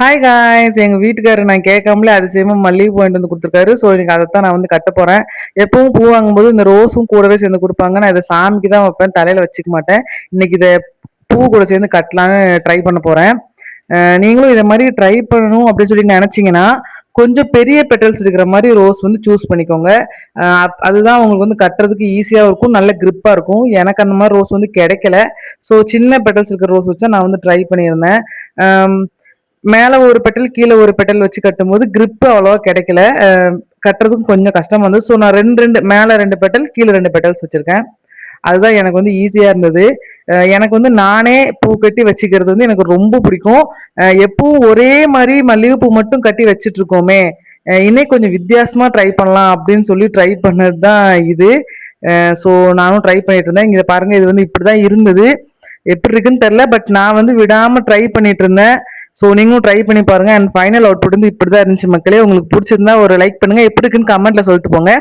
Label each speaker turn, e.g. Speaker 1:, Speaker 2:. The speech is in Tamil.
Speaker 1: ஹாய் காய்ஸ், எங்க வீட்டுக்காரரு நான் கேட்காமலே அதிசயமா மல்லிகை பூ வாங்கிட்டு வந்து கொடுத்துருக்காரு. ஸோ இன்னைக்கு அதைத்தான் நான் வந்து கட்ட போறேன். எப்பவும் பூ வாங்கும்போது இந்த ரோஸும் கூடவே சேர்ந்து கொடுப்பாங்க. நான் இதை சாமிக்கு தான் வைப்பேன், தலையில வச்சுக்க மாட்டேன். இன்னைக்கு இதை பூ கூட சேர்ந்து கட்டலான்னு ட்ரை பண்ண போறேன். நீங்களும் இதை மாதிரி ட்ரை பண்ணணும் அப்படின்னு சொல்லி நினைச்சீங்கன்னா கொஞ்சம் பெரிய பெட்டல்ஸ் இருக்கிற மாதிரி ரோஸ் வந்து சூஸ் பண்ணிக்கோங்க. அதுதான் உங்களுக்கு வந்து கட்டுறதுக்கு ஈஸியா இருக்கும், நல்ல கிரிப்பா இருக்கும். எனக்கு அந்த மாதிரி ரோஸ் வந்து கிடைக்கல. ஸோ சின்ன பெட்டல்ஸ் இருக்கிற ரோஸ் வச்சா நான் வந்து ட்ரை பண்ணியிருந்தேன். மேல ஒரு பெட்டல் கீழே ஒரு பெட்டல் வச்சு கட்டும்போது grip அவ்வளவா கிடைக்கல. கட்டுறதுக்கும் கொஞ்சம் கஷ்டமா இருந்தது. ஸோ நான் ரெண்டு ரெண்டு மேல 2 பெட்டல் கீழே 2 பெட்டல்ஸ் வச்சிருக்கேன். அதுதான் எனக்கு வந்து ஈஸியா இருந்தது. எனக்கு வந்து நானே பூ கட்டி வச்சுக்கிறது வந்து எனக்கு ரொம்ப பிடிக்கும். எப்பவும் ஒரே மாதிரி மல்லிகைப்பூ மட்டும் கட்டி வச்சுட்டு இருக்கோமே, இன்னும் கொஞ்சம் வித்தியாசமா ட்ரை பண்ணலாம் அப்படின்னு சொல்லி ட்ரை பண்ணது தான் இது. ஸோ நானும் ட்ரை பண்ணிட்டு இருந்தேன். இங்க பாருங்க, இது வந்து இப்படிதான் இருந்தது. எப்படி இருக்குன்னு தெரியல, பட் நான் வந்து விடாம ட்ரை பண்ணிட்டு இருந்தேன். ஸோ நீங்களும் ட்ரை பண்ணி பாருங்க. அண்ட் ஃபைனல் அவுட்புட் வந்து இப்படிதான் இருந்துச்சு மக்களே. உங்களுக்கு பிடிச்சிருந்தா ஒரு லைக் பண்ணுங்க, எப்படி இருக்குன்னு கமெண்ட்ல சொல்லிட்டு போங்க.